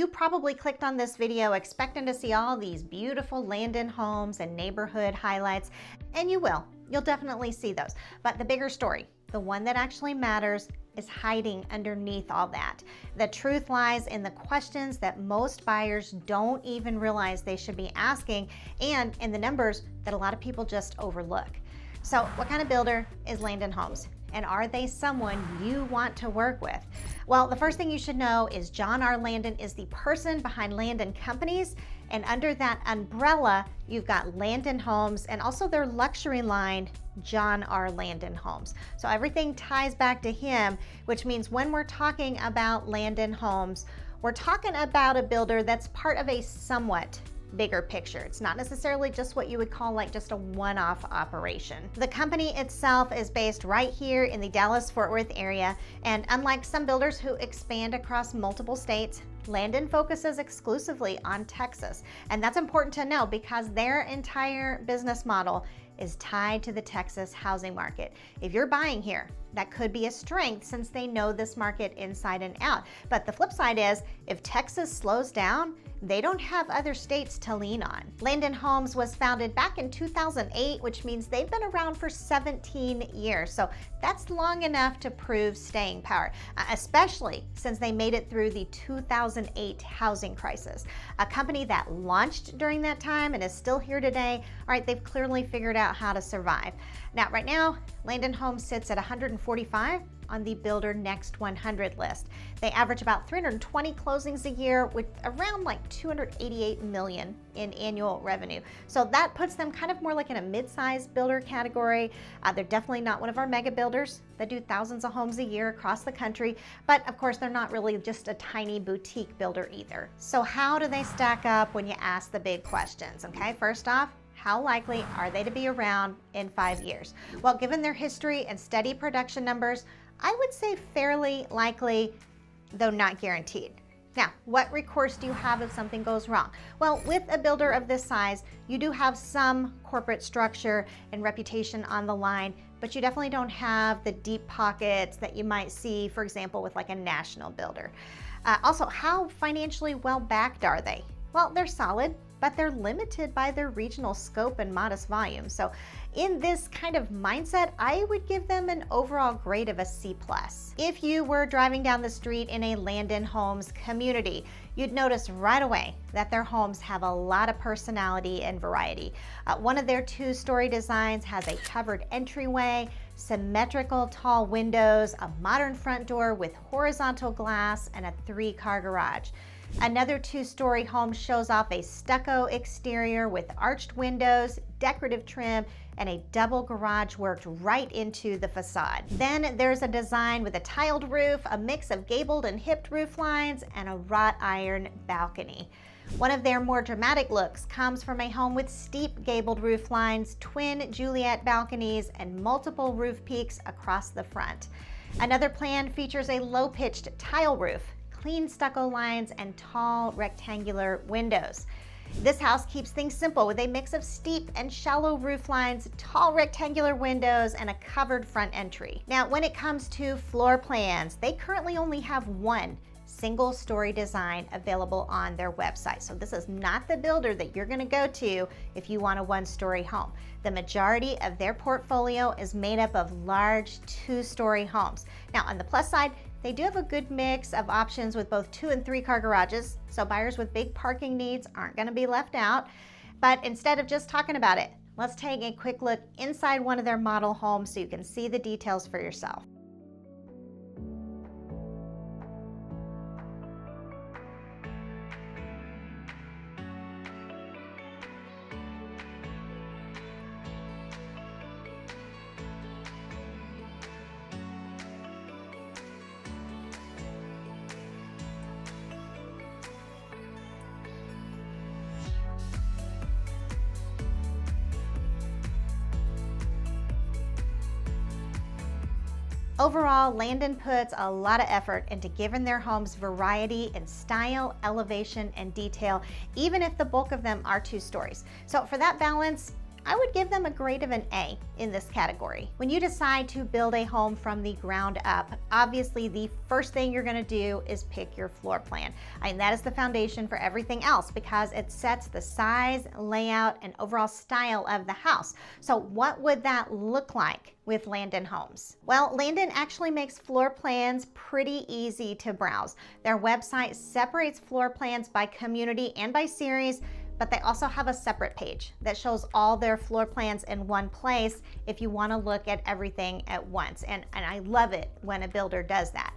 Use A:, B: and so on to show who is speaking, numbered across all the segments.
A: You probably clicked on this video expecting to see all these beautiful Landon Homes and neighborhood highlights, and you will. You'll definitely see those. But the bigger story, the one that actually matters, is hiding underneath all that. The truth lies in the questions that most buyers don't even realize they should be asking, and in the numbers that a lot of people just overlook. So what kind of builder is Landon Homes? And are they someone you want to work with? Well, the first thing you should know is John R. Landon is the person behind Landon Companies, and under that umbrella, you've got Landon Homes and also their luxury line, John R. Landon Homes. So everything ties back to him, which means when we're talking about Landon Homes, we're talking about a builder that's part of a somewhat bigger picture. It's not necessarily just what you would call like just a one-off operation. The company itself is based right here in the Dallas-Fort Worth area, and unlike some builders who expand across multiple states, Landon focuses exclusively on Texas. And that's important to know because their entire business model is tied to the Texas housing market. If you're buying here, that could be a strength since they know this market inside and out. But the flip side is, if Texas slows down, they don't have other states to lean on. Landon Homes was founded back in 2008, which means they've been around for 17 years. So that's long enough to prove staying power, especially since they made it through the 2008 housing crisis. A company that launched during that time and is still here today, all right, they've clearly figured out how to survive. Now, right now, Landon Homes sits at 145 on the Builder Next 100 list. They average about 320 closings a year with around like 288 million in annual revenue. So that puts them kind of more like in a mid-sized builder category. They're definitely not one of our mega builders that do thousands of homes a year across the country, but of course they're not really just a tiny boutique builder either. So how do they stack up when you ask the big questions? Okay, first off, how likely are they to be around in 5 years? Well, given their history and steady production numbers, I would say fairly likely, though not guaranteed. Now, what recourse do you have if something goes wrong? Well, with a builder of this size, you do have some corporate structure and reputation on the line, but you definitely don't have the deep pockets that you might see, for example, with like a national builder. Also, how financially well backed are they? Well, they're solid, but they're limited by their regional scope and modest volume. So in this kind of mindset, I would give them an overall grade of a C+. If you were driving down the street in a Landon Homes community, you'd notice right away that their homes have a lot of personality and variety. One of their two-story designs has a covered entryway, symmetrical tall windows, a modern front door with horizontal glass, and a 3-car garage. Another two-story home shows off a stucco exterior with arched windows, decorative trim, and a double garage worked right into the facade. Then there's a design with a tiled roof, a mix of gabled and hipped roof lines, and a wrought iron balcony. One of their more dramatic looks comes from a home with steep gabled roof lines, twin Juliet balconies, and multiple roof peaks across the front. Another plan features a low-pitched tile roof, clean stucco lines, and tall rectangular windows. This house keeps things simple with a mix of steep and shallow roof lines, tall rectangular windows, and a covered front entry. Now, when it comes to floor plans, they currently only have one single-story design available on their website. So this is not the builder that you're going to go to if you want a one-story home. The majority of their portfolio is made up of large two-story homes. Now, on the plus side, they do have a good mix of options with both 2- and 3-car garages, so buyers with big parking needs aren't going to be left out. But instead of just talking about it, let's take a quick look inside one of their model homes so you can see the details for yourself. Overall, Landon puts a lot of effort into giving their homes variety in style, elevation, and detail, even if the bulk of them are 2 stories. So for that balance, I would give them a grade of an A in this category. When you decide to build a home from the ground up, obviously the first thing you're gonna do is pick your floor plan. And that is the foundation for everything else because it sets the size, layout, and overall style of the house. So what would that look like with Landon Homes? Well, Landon actually makes floor plans pretty easy to browse. Their website separates floor plans by community and by series, but they also have a separate page that shows all their floor plans in one place if you want to look at everything at once. And I love it when a builder does that.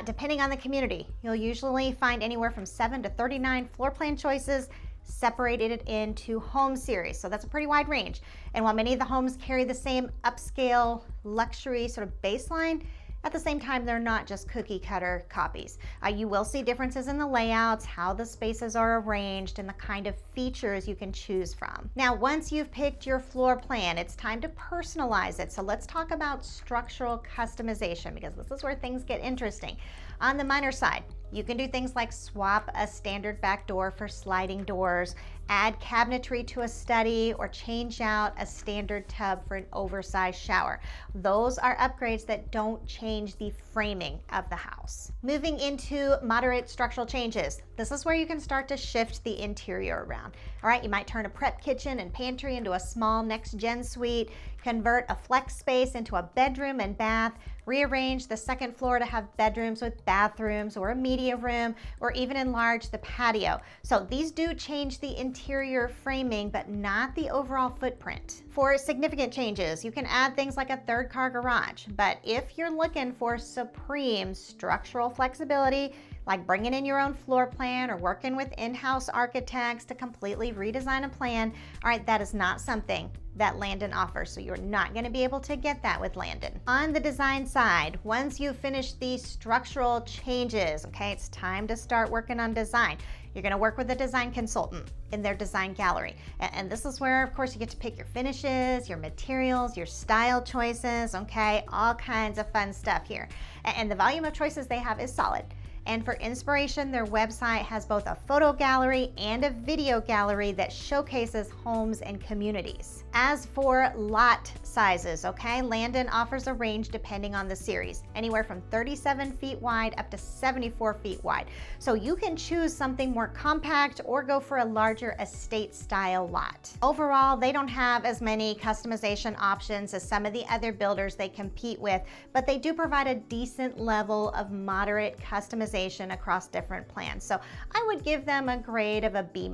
A: Depending on the community, you'll usually find anywhere from 7 to 39 floor plan choices separated into home series. So that's a pretty wide range. And while many of the homes carry the same upscale luxury sort of baseline, at the same time, they're not just cookie cutter copies. You will see differences in the layouts, how the spaces are arranged, and the kind of features you can choose from. Now, once you've picked your floor plan, it's time to personalize it. So let's talk about structural customization because this is where things get interesting. On the minor side, you can do things like swap a standard back door for sliding doors, add cabinetry to a study, or change out a standard tub for an oversized shower. Those are upgrades that don't change the framing of the house. Moving into moderate structural changes, this is where you can start to shift the interior around. All right, you might turn a prep kitchen and pantry into a small next-gen suite, convert a flex space into a bedroom and bath, rearrange the second floor to have bedrooms with bathrooms or a media room, or even enlarge the patio. So these do change the interior framing, but not the overall footprint. For significant changes, you can add things like a third car garage, but if you're looking for supreme structural flexibility, like bringing in your own floor plan or working with in-house architects to completely redesign a plan, all right, that is not something that Landon offers, so you're not going to be able to get that with Landon. On the design side, once you've finished the structural changes, okay, it's time to start working on design. You're going to work with a design consultant in their design gallery. And this is where, of course, you get to pick your finishes, your materials, your style choices, okay, all kinds of fun stuff here. And the volume of choices they have is solid. And for inspiration, their website has both a photo gallery and a video gallery that showcases homes and communities. As for lot sizes, okay, Landon offers a range depending on the series, anywhere from 37 feet wide up to 74 feet wide. So you can choose something more compact or go for a larger estate style lot. Overall, they don't have as many customization options as some of the other builders they compete with, but they do provide a decent level of moderate customization across different plans. So I would give them a grade of a B-.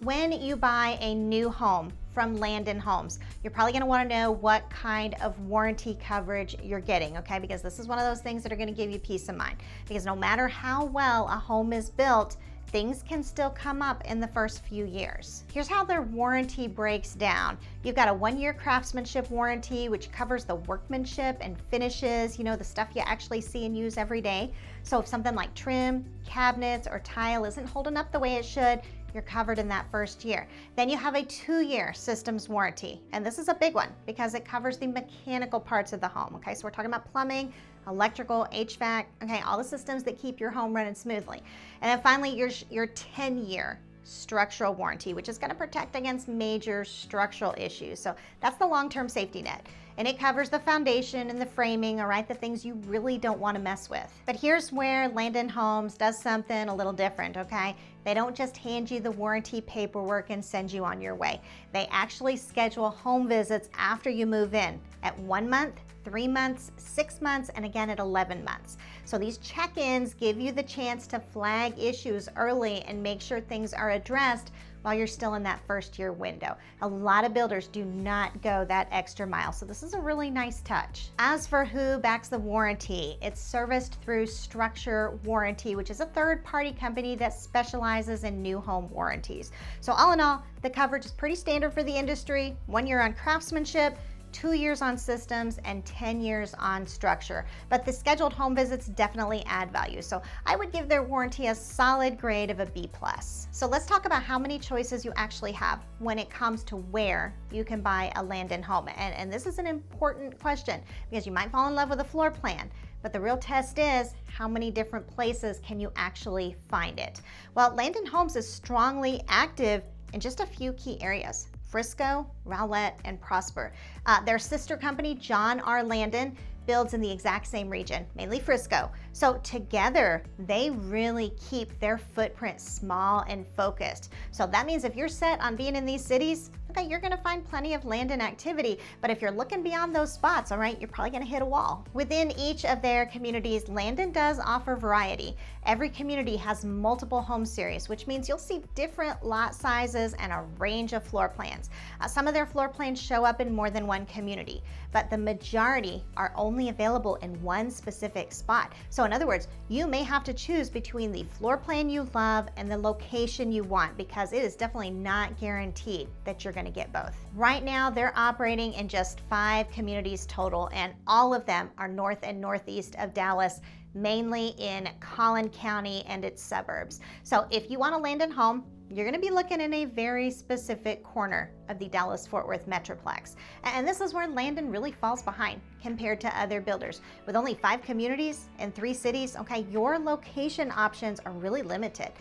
A: When you buy a new home from Landon Homes, you're probably going to want to know what kind of warranty coverage you're getting, okay? Because this is one of those things that are going to give you peace of mind. Because no matter how well a home is built, things can still come up in the first few years. Here's how their warranty breaks down. You've got a 1-year craftsmanship warranty, which covers the workmanship and finishes, you know, the stuff you actually see and use every day. So if something like trim, cabinets, or tile isn't holding up the way it should, you're covered in that first year. Then you have a 2-year systems warranty. And this is a big one because it covers the mechanical parts of the home, okay? So we're talking about plumbing, electrical, HVAC, okay, all the systems that keep your home running smoothly. And then finally, your 10-year structural warranty, which is going to protect against major structural issues. So that's the long-term safety net. And it covers the foundation and the framing, all right, the things you really don't want to mess with. But here's where Landon Homes does something a little different, okay? They don't just hand you the warranty paperwork and send you on your way. They actually schedule home visits after you move in at 1 month, 3 months, 6 months, and again at 11 months. So these check-ins give you the chance to flag issues early and make sure things are addressed while you're still in that first year window. A lot of builders do not go that extra mile, so this is a really nice touch. As for who backs the warranty, it's serviced through Structure Warranty, which is a third-party company that specializes in new home warranties. So all in all, the coverage is pretty standard for the industry. 1 year on craftsmanship, 2 years on systems, and 10 years on structure. But the scheduled home visits definitely add value. So I would give their warranty a solid grade of a B+. So let's talk about how many choices you actually have when it comes to where you can buy a Landon home. And this is an important question because you might fall in love with a floor plan, but the real test is how many different places can you actually find it? Well, Landon Homes is strongly active in just a few key areas. Frisco, Rowlett, and Prosper. Their sister company, John R. Landon, builds in the exact same region, mainly Frisco. So together, they really keep their footprint small and focused. So that means if you're set on being in these cities, okay, you're gonna find plenty of Landon activity, but if you're looking beyond those spots, all right, you're probably gonna hit a wall. Within each of their communities, Landon does offer variety. Every community has multiple home series, which means you'll see different lot sizes and a range of floor plans. Some of their floor plans show up in more than one community, but the majority are only available in one specific spot. So in other words, you may have to choose between the floor plan you love and the location you want, because it is definitely not guaranteed that you're going to get both. Right now, they're operating in just 5 communities total, and all of them are north and northeast of Dallas, mainly in Collin County and its suburbs. So if you want a Landon home, you're going to be looking in a very specific corner of the Dallas-Fort Worth Metroplex. And this is where Landon really falls behind compared to other builders. With only 5 communities and 3 cities, okay, your location options are really limited.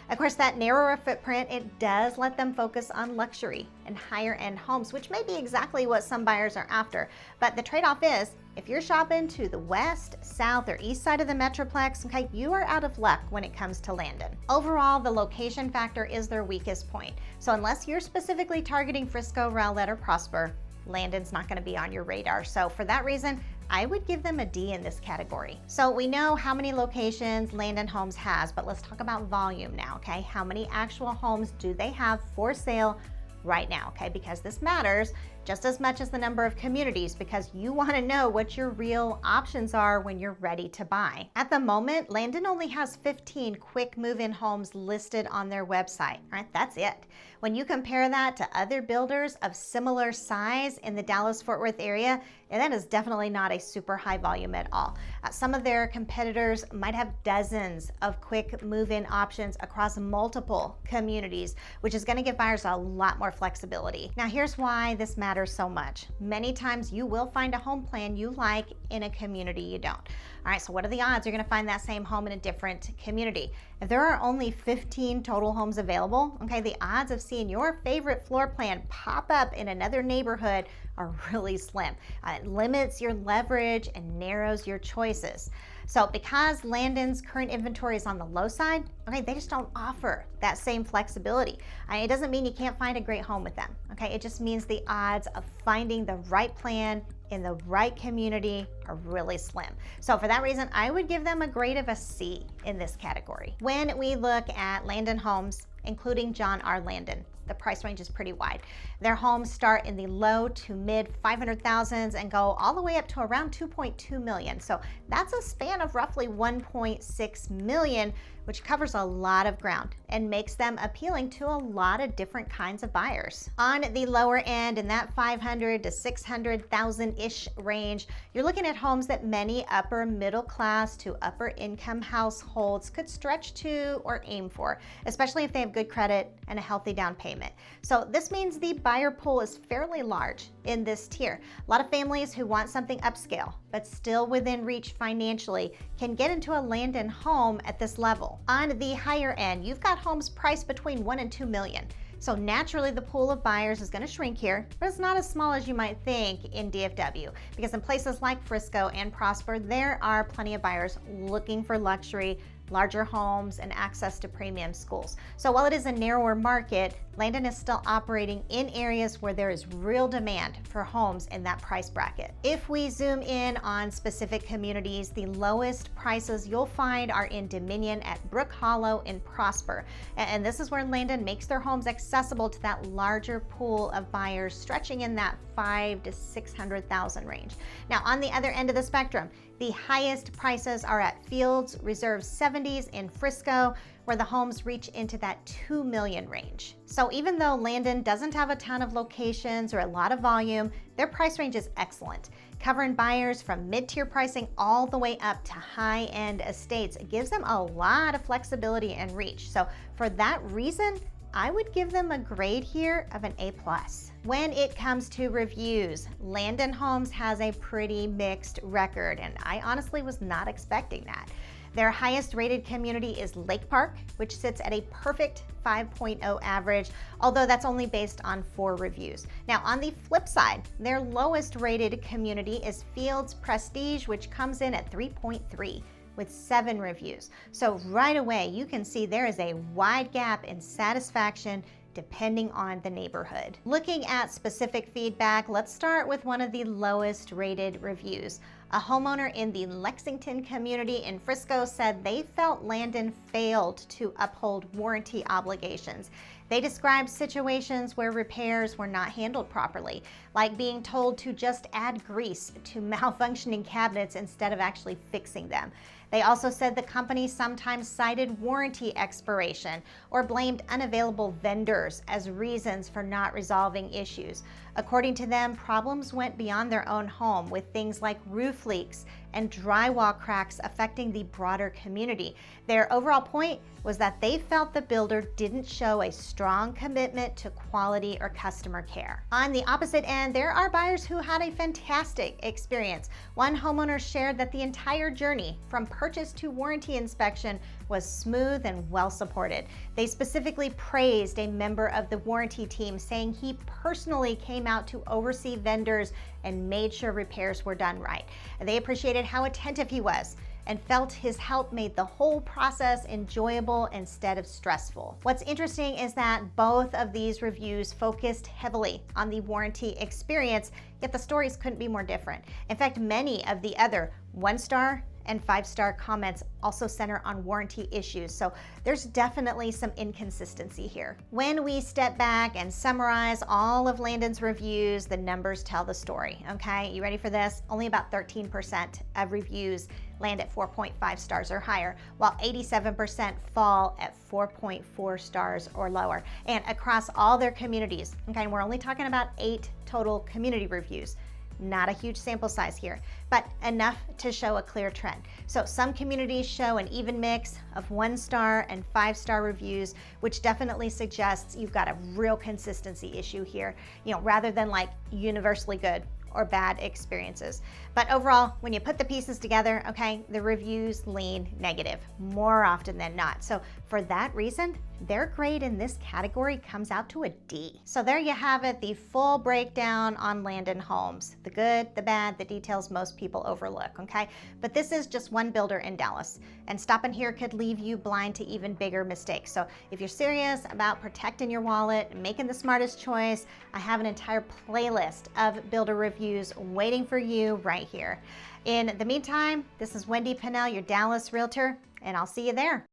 A: Of course, that narrower footprint, it does let them focus on luxury and higher end homes, which may be exactly what some buyers are after. But the trade-off is, if you're shopping to the west, south, or east side of the Metroplex, okay, you are out of luck when it comes to Landon. Overall, the location factor is their weakest point. So unless you're specifically targeting Frisco, Rowlett, or Prosper, Landon's not going to be on your radar. So for that reason, I would give them a D in this category. So we know how many locations Landon Homes has, but let's talk about volume now, okay? How many actual homes do they have for sale right now, okay? Because this matters just as much as the number of communities, because you want to know what your real options are when you're ready to buy. At the moment, Landon only has 15 quick move-in homes listed on their website. All right, that's it. When you compare that to other builders of similar size in the Dallas-Fort Worth area, and that is definitely not a super high volume at all. Some of their competitors might have dozens of quick move-in options across multiple communities, which is going to give buyers a lot more flexibility. Now, here's why this matters so much. Many times you will find a home plan you like in a community you don't. All right, so what are the odds you're going to find that same home in a different community? If there are only 15 total homes available, okay, the odds of seeing your favorite floor plan pop up in another neighborhood are really slim. It limits your leverage and narrows your choices. So because Landon's current inventory is on the low side, okay, they just don't offer that same flexibility. It doesn't mean you can't find a great home with them, okay? It just means the odds of finding the right plan in the right community are really slim. So for that reason, I would give them a grade of a C in this category. When we look at Landon Homes, including John R. Landon, the price range is pretty wide. Their homes start in the low to mid 500,000s and go all the way up to around 2.2 million. So that's a span of roughly 1.6 million, which covers a lot of ground and makes them appealing to a lot of different kinds of buyers. On the lower end, in that 500 to 600,000-ish range, you're looking at homes that many upper middle class to upper income households could stretch to or aim for, especially if they have good credit and a healthy down payment. So this means the buyer pool is fairly large in this tier. A lot of families who want something upscale, but still within reach financially, can get into a Landon home at this level. On the higher end, you've got homes priced between 1 and 2 million. So naturally the pool of buyers is going to shrink here, but it's not as small as you might think in DFW, because in places like Frisco and Prosper, there are plenty of buyers looking for luxury, larger homes, and access to premium schools. So while it is a narrower market, Landon is still operating in areas where there is real demand for homes in that price bracket. If we zoom in on specific communities, the lowest prices you'll find are in Dominion at Brook Hollow and Prosper. And this is where Landon makes their homes accessible to that larger pool of buyers, stretching in that 500,000 to 600,000 range. Now, on the other end of the spectrum, the highest prices are at Fields Reserve 70s in Frisco, where the homes reach into that 2 million range. So even though Landon doesn't have a ton of locations or a lot of volume, their price range is excellent, covering buyers from mid-tier pricing all the way up to high-end estates. It gives them a lot of flexibility and reach. So for that reason, I would give them a grade here of an A+. When it comes to reviews, Landon Homes has a pretty mixed record, and I honestly was not expecting that. Their highest rated community is Lake Park, which sits at a perfect 5.0 average, although that's only based on 4 reviews. Now, on the flip side, their lowest rated community is Fields Prestige, which comes in at 3.3 with 7 reviews. So right away, you can see there is a wide gap in satisfaction depending on the neighborhood. Looking at specific feedback, let's start with one of the lowest rated reviews. A homeowner in the Lexington community in Frisco said they felt Landon failed to uphold warranty obligations. They described situations where repairs were not handled properly, like being told to just add grease to malfunctioning cabinets instead of actually fixing them. They also said the company sometimes cited warranty expiration or blamed unavailable vendors as reasons for not resolving issues. According to them, problems went beyond their own home, with things like roof leaks and drywall cracks affecting the broader community. Their overall point was that they felt the builder didn't show a strong commitment to quality or customer care. On the opposite end, there are buyers who had a fantastic experience. One homeowner shared that the entire journey from purchase to warranty inspection was smooth and well supported. They specifically praised a member of the warranty team, saying he personally came out to oversee vendors and made sure repairs were done right. They appreciated how attentive he was and felt his help made the whole process enjoyable instead of stressful. What's interesting is that both of these reviews focused heavily on the warranty experience, yet the stories couldn't be more different. In fact, many of the other 1-star and 5-star comments also center on warranty issues, so there's definitely some inconsistency here. When we step back and summarize all of Landon's reviews, the numbers tell the story, okay? You ready for this? Only about 13% of reviews land at 4.5 stars or higher, while 87% fall at 4.4 stars or lower. And across all their communities, okay, we're only talking about 8 total community reviews. Not a huge sample size here, but enough to show a clear trend. So some communities show an even mix of 1-star and 5-star reviews, which definitely suggests you've got a real consistency issue here, rather than like universally good or bad experiences. But overall, when you put the pieces together, okay, the reviews lean negative more often than not. So for that reason, their grade in this category comes out to a D. So there you have it, the full breakdown on Landon Homes. The good, the bad, the details most people overlook, okay? But this is just one builder in Dallas, and stopping here could leave you blind to even bigger mistakes. So if you're serious about protecting your wallet and making the smartest choice, I have an entire playlist of builder reviews waiting for you right here. In the meantime, this is Wendy Pinnell, your Dallas Realtor, and I'll see you there.